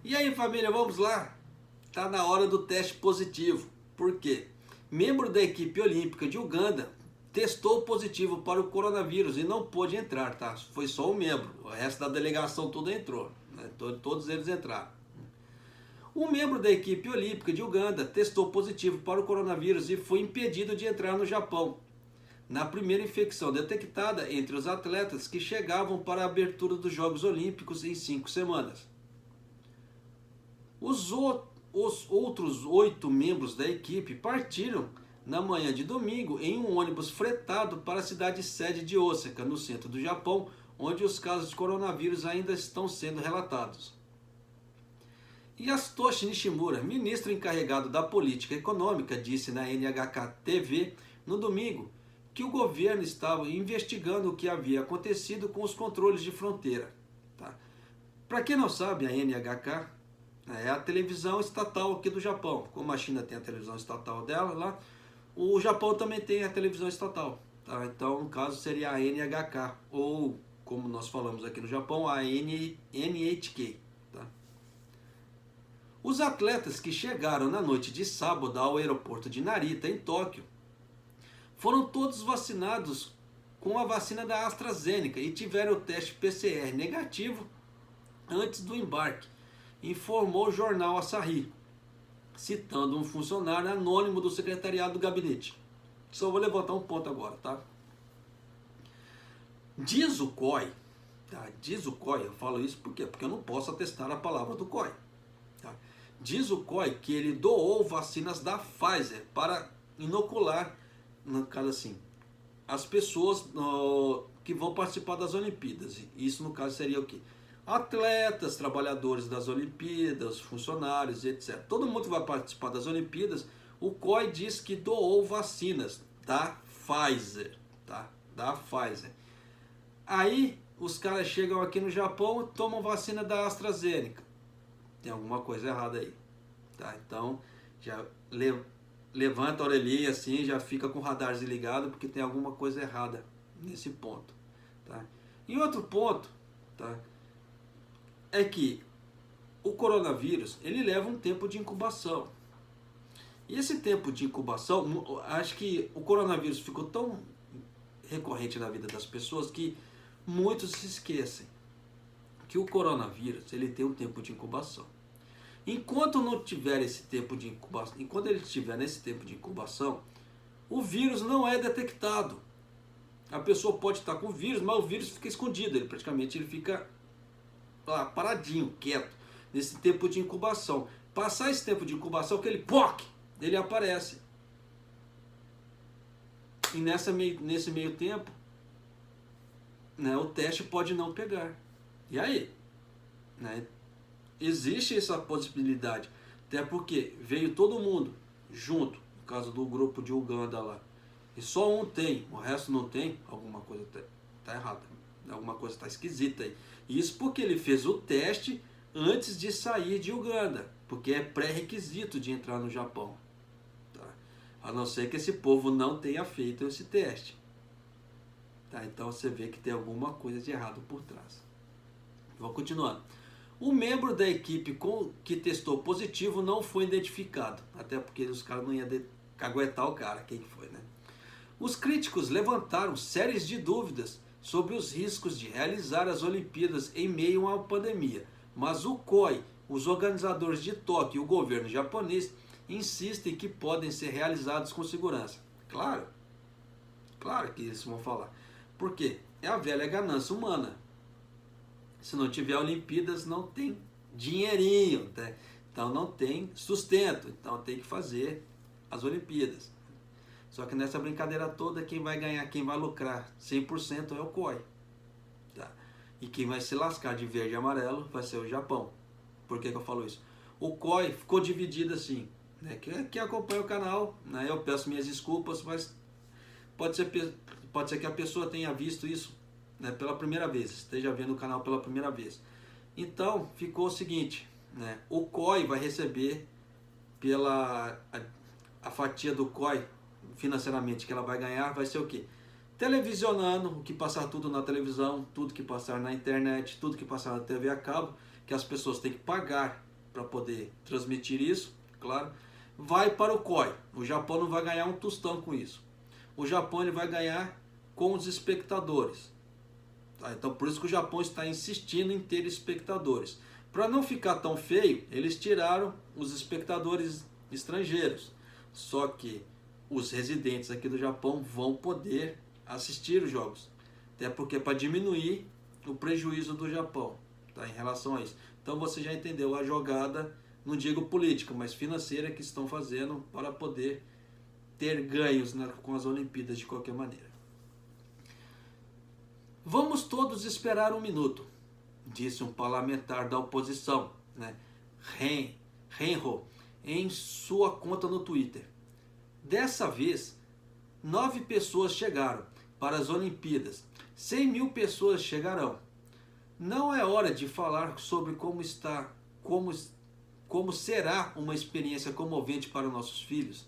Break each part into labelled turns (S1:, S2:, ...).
S1: E aí, família, vamos lá? Tá na hora do teste positivo. Por quê? Membro da equipe olímpica de Uganda testou positivo para o coronavírus e não pôde entrar, tá? Foi só um membro. O resto da delegação toda entrou, né? Todos eles entraram. Um membro da equipe olímpica de Uganda testou positivo para o coronavírus e foi impedido de entrar no Japão, na primeira infecção detectada entre os atletas que chegavam para a abertura dos Jogos Olímpicos em 5 semanas. Os outros 8 membros da equipe partiram na manhã de domingo em um ônibus fretado para a cidade sede de Osaka, no centro do Japão, onde os casos de coronavírus ainda estão sendo relatados. Yasutoshi Nishimura, ministro encarregado da política econômica, disse na NHK-TV no domingo que o governo estava investigando o que havia acontecido com os controles de fronteira. Tá? Para quem não sabe, a NHK é a televisão estatal aqui do Japão. Como a China tem a televisão estatal dela lá, o Japão também tem a televisão estatal. Tá? Então, no caso, seria a NHK, ou, como nós falamos aqui no Japão, a NHK. Tá? Os atletas que chegaram na noite de sábado ao aeroporto de Narita, em Tóquio, foram todos vacinados com a vacina da AstraZeneca e tiveram o teste PCR negativo antes do embarque, informou o jornal Asahi, citando um funcionário anônimo do secretariado do gabinete. Só vou levantar um ponto agora, tá? Diz o COI, tá? Diz o COI, eu falo isso por quê? Porque eu não posso atestar a palavra do COI. Tá? Diz o COI que ele doou vacinas da Pfizer para inocular, no caso assim, as pessoas que vão participar das Olimpíadas. Isso no caso seria o quê? Atletas, trabalhadores das Olimpíadas, funcionários, etc. Todo mundo que vai participar das Olimpíadas, o COI diz que doou vacinas da Pfizer, tá? Da Pfizer. Aí os caras chegam aqui no Japão e tomam vacina da AstraZeneca. Tem alguma coisa errada aí, tá? Então já levanta a orelhinha assim, já fica com o radar desligado porque tem alguma coisa errada nesse ponto, tá? E outro ponto, tá? É que o coronavírus ele leva um tempo de incubação. E esse tempo de incubação, acho que o coronavírus ficou tão recorrente na vida das pessoas que muitos se esquecem que o coronavírus ele tem um tempo de incubação. Enquanto não tiver esse tempo de incubação, enquanto ele estiver nesse tempo de incubação, o vírus não é detectado. A pessoa pode estar com o vírus, mas o vírus fica escondido, ele praticamente fica lá, paradinho, quieto, nesse tempo de incubação. Passar esse tempo de incubação, aquele POC, ele aparece. E nesse meio tempo, né, o teste pode não pegar. E aí? Né, existe essa possibilidade. Até porque veio todo mundo junto, no caso do grupo de Uganda lá. E só um tem, o resto não tem, alguma coisa tá errada. Alguma coisa está esquisita aí. Isso porque ele fez o teste antes de sair de Uganda, porque é pré-requisito de entrar no Japão. Tá? A não ser que esse povo não tenha feito esse teste. Tá? Então você vê que tem alguma coisa de errado por trás. Vou continuando. O membro da equipe que testou positivo não foi identificado, até porque os caras não iam caguetar o cara, quem foi, né? Os críticos levantaram séries de dúvidas sobre os riscos de realizar as Olimpíadas em meio a uma pandemia, mas o COI, os organizadores de Tóquio e o governo japonês insistem que podem ser realizados com segurança. Claro que eles vão falar. Por quê? É a velha ganância humana. Se não tiver Olimpíadas, não tem dinheirinho, tá? Então não tem sustento, então tem que fazer as Olimpíadas. Só que nessa brincadeira toda, quem vai ganhar, quem vai lucrar 100% é o COI. Tá? E quem vai se lascar de verde e amarelo vai ser o Japão. Por que eu falo isso? O COI ficou dividido assim. Né? Quem acompanha o canal, né? Eu peço minhas desculpas, mas pode ser que a pessoa tenha visto isso, né, pela primeira vez, esteja vendo o canal pela primeira vez. Então ficou o seguinte, né? O COI vai receber a fatia do COI financeiramente que ela vai ganhar vai ser o quê? Televisionando, o que passar tudo na televisão, tudo que passar na internet, tudo que passar na TV a cabo, que as pessoas têm que pagar para poder transmitir isso, claro, vai para o COI. O Japão não vai ganhar um tostão com isso. O Japão ele vai ganhar com os espectadores. Tá? Então por isso que o Japão está insistindo em ter espectadores. Para não ficar tão feio, eles tiraram os espectadores estrangeiros. Só que os residentes aqui do Japão vão poder assistir os jogos. Até porque para diminuir o prejuízo do Japão, tá, em relação a isso. Então você já entendeu a jogada, não digo política, mas financeira que estão fazendo para poder ter ganhos com as Olimpíadas de qualquer maneira. Vamos todos esperar um minuto, disse um parlamentar da oposição, né, Renho, em sua conta no Twitter. Dessa vez, 9 pessoas chegaram para as Olimpíadas. 100 mil pessoas chegarão. Não é hora de falar sobre como será uma experiência comovente para nossos filhos?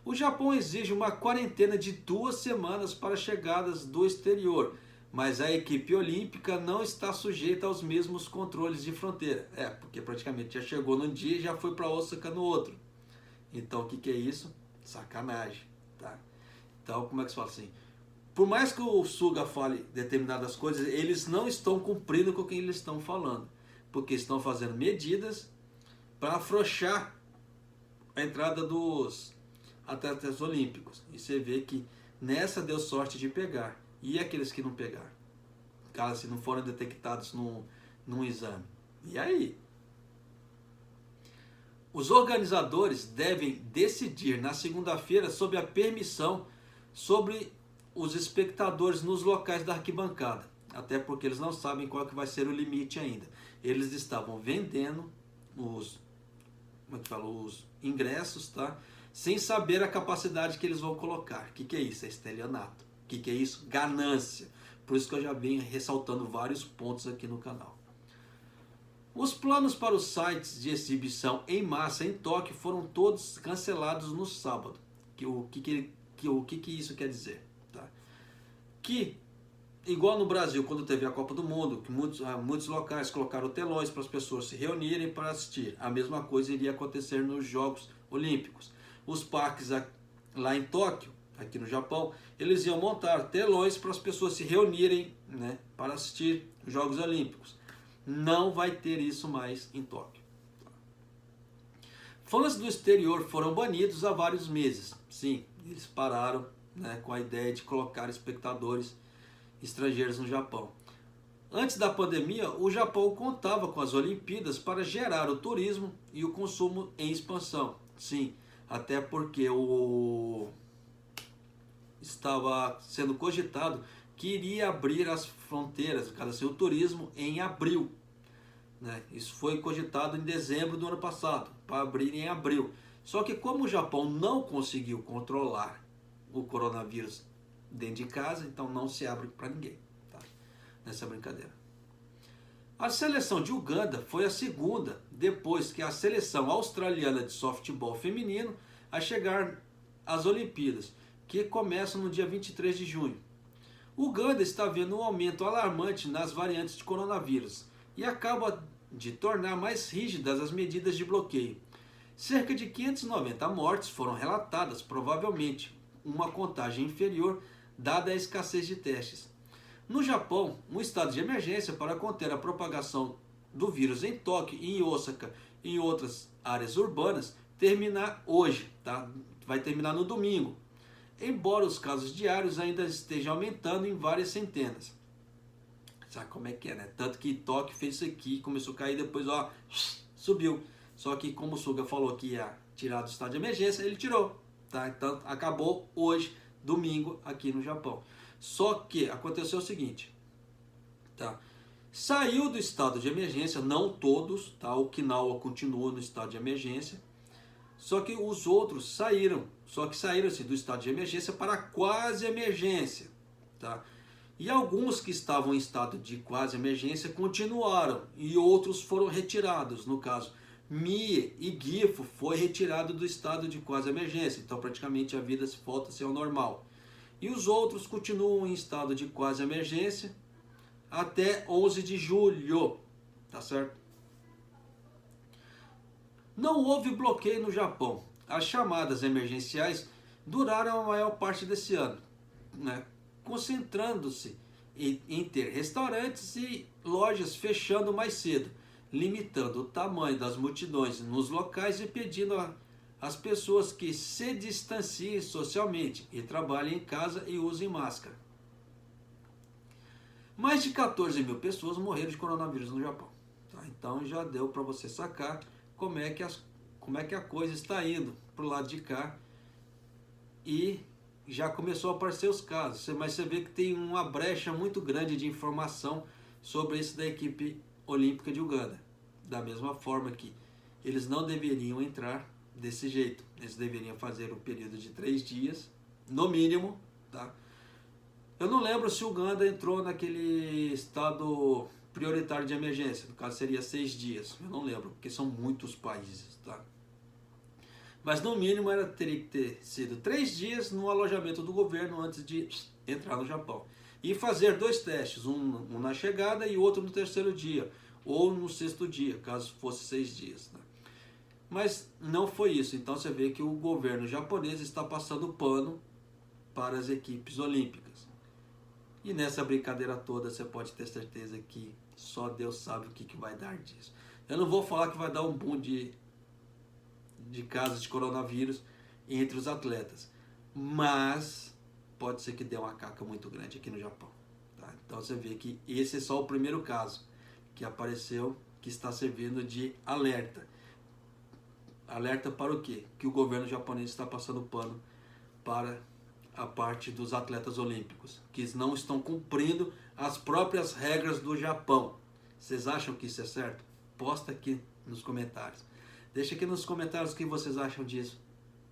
S1: O Japão exige uma quarentena de 2 semanas para chegadas do exterior, mas a equipe olímpica não está sujeita aos mesmos controles de fronteira. Porque praticamente já chegou num dia e já foi para Osaka no outro. Então o que é isso? Sacanagem, tá? Então como é que se fala assim? Por mais que o Suga fale determinadas coisas, eles não estão cumprindo com o que eles estão falando. Porque estão fazendo medidas para afrouxar a entrada dos atletas olímpicos. E você vê que nessa deu sorte de pegar. E aqueles que não pegaram? Caso se não forem detectados num exame. E aí? Os organizadores devem decidir na segunda-feira sobre a permissão sobre os espectadores nos locais da arquibancada, até porque eles não sabem qual que vai ser o limite ainda. Eles estavam vendendo os ingressos, tá? Sem saber a capacidade que eles vão colocar. O que é isso? É estelionato. O que é isso? Ganância. Por isso que eu já venho ressaltando vários pontos aqui no canal. Os planos para os sites de exibição em massa em Tóquio foram todos cancelados no sábado. O que isso quer dizer? Que, igual no Brasil, quando teve a Copa do Mundo, que muitos locais colocaram telões para as pessoas se reunirem para assistir. A mesma coisa iria acontecer nos Jogos Olímpicos. Os parques lá em Tóquio, aqui no Japão, eles iam montar telões para as pessoas se reunirem, né, para assistir os Jogos Olímpicos. Não vai ter isso mais em Tóquio. Fãs do exterior foram banidos há vários meses. Sim, eles pararam, né, com a ideia de colocar espectadores estrangeiros no Japão. Antes da pandemia, o Japão contava com as Olimpíadas para gerar o turismo e o consumo em expansão. Sim, até porque estava sendo cogitado que iria abrir as fronteiras, o turismo, em abril. Né? Isso foi cogitado em dezembro do ano passado, para abrir em abril. Só que como o Japão não conseguiu controlar o coronavírus dentro de casa, então não se abre para ninguém, tá? Nessa brincadeira. A seleção de Uganda foi a segunda, depois que a seleção australiana de softball feminino, a chegar às Olimpíadas, que começam no dia 23 de junho. Uganda está vendo um aumento alarmante nas variantes de coronavírus e acaba de tornar mais rígidas as medidas de bloqueio. Cerca de 590 mortes foram relatadas, provavelmente uma contagem inferior dada a escassez de testes. No Japão, um estado de emergência para conter a propagação do vírus em Tóquio e em Osaka e em outras áreas urbanas termina hoje, tá? Vai terminar no domingo, embora os casos diários ainda estejam aumentando em várias centenas. Sabe como é que é, né? Tanto que Tóquio fez isso aqui, começou a cair, depois subiu. Só que como o Suga falou que ia tirar do estado de emergência, ele tirou. Tá? Então acabou hoje, domingo, aqui no Japão. Só que aconteceu o seguinte, tá? Saiu do estado de emergência, não todos, tá? Okinawa continua no estado de emergência, só que os outros saíram, assim, do estado de emergência para quase emergência, tá? E alguns que estavam em estado de quase emergência continuaram e outros foram retirados, no caso Mie e Gifu foi retirado do estado de quase emergência, então praticamente a vida volta a ser ao normal. E os outros continuam em estado de quase emergência até 11 de julho, tá certo? Não houve bloqueio no Japão. As chamadas emergenciais duraram a maior parte desse ano, né? Concentrando-se em ter restaurantes e lojas fechando mais cedo, limitando o tamanho das multidões nos locais e pedindo às pessoas que se distanciem socialmente e trabalhem em casa e usem máscara. Mais de 14 mil pessoas morreram de coronavírus no Japão. Tá? Então já deu para você sacar como é que a coisa está indo para o lado de cá. E já começou a aparecer os casos. Mas você vê que tem uma brecha muito grande de informação sobre isso da equipe olímpica de Uganda. Da mesma forma que eles não deveriam entrar desse jeito. Eles deveriam fazer um período de 3 dias, no mínimo, tá? Eu não lembro se Uganda entrou naquele estado prioritário de emergência. No caso seria 6 dias. Eu não lembro, porque são muitos países, tá? Mas no mínimo teria que ter sido 3 dias no alojamento do governo antes de entrar no Japão. E fazer 2 testes, um na chegada e outro no 3º dia, ou no 6º dia, caso fosse 6 dias. Né? Mas não foi isso, então você vê que o governo japonês está passando pano para as equipes olímpicas. E nessa brincadeira toda você pode ter certeza que só Deus sabe o que vai dar disso. Eu não vou falar que vai dar um boom de casos de coronavírus entre os atletas, mas pode ser que dê uma caca muito grande aqui no Japão. Tá? Então você vê que esse é só o primeiro caso que apareceu, que está servindo de alerta. Alerta para o quê? Que o governo japonês está passando pano para a parte dos atletas olímpicos, que não estão cumprindo as próprias regras do Japão. Vocês acham que isso é certo? Posta aqui nos comentários. Deixa aqui nos comentários o que vocês acham disso.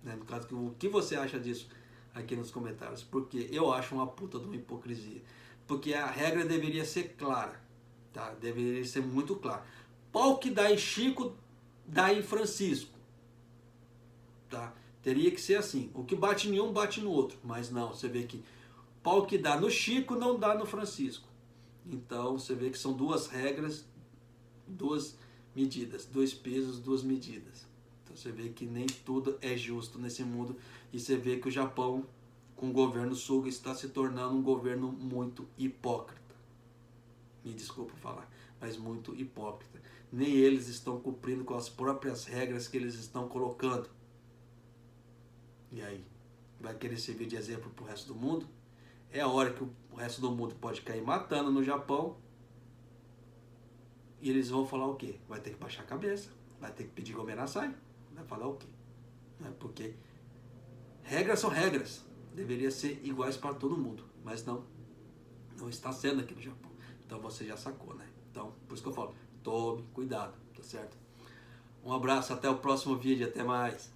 S1: Né? No caso, o que você acha disso aqui nos comentários. Porque eu acho uma puta de uma hipocrisia. Porque a regra deveria ser clara. Tá? Deveria ser muito clara. Pau que dá em Chico, dá em Francisco. Tá? Teria que ser assim. O que bate em um, bate no outro. Mas não, você vê que pau que dá no Chico, não dá no Francisco. Então você vê que são 2 regras, 2 medidas, 2 pesos, 2 medidas. Então você vê que nem tudo é justo nesse mundo. E você vê que o Japão, com o governo Suga, está se tornando um governo muito hipócrita. Me desculpa falar, mas muito hipócrita. Nem eles estão cumprindo com as próprias regras que eles estão colocando. E aí? Vai querer servir de exemplo para o resto do mundo? É a hora que o resto do mundo pode cair matando no Japão. E eles vão falar o quê? Vai ter que baixar a cabeça. Vai ter que pedir Gomen Nasai. Vai falar o quê? Porque regras são regras. Deveria ser iguais para todo mundo. Mas não. Não está sendo aqui no Japão. Então você já sacou, né? Então, por isso que eu falo. Tome cuidado, tá certo? Um abraço, até o próximo vídeo. Até mais.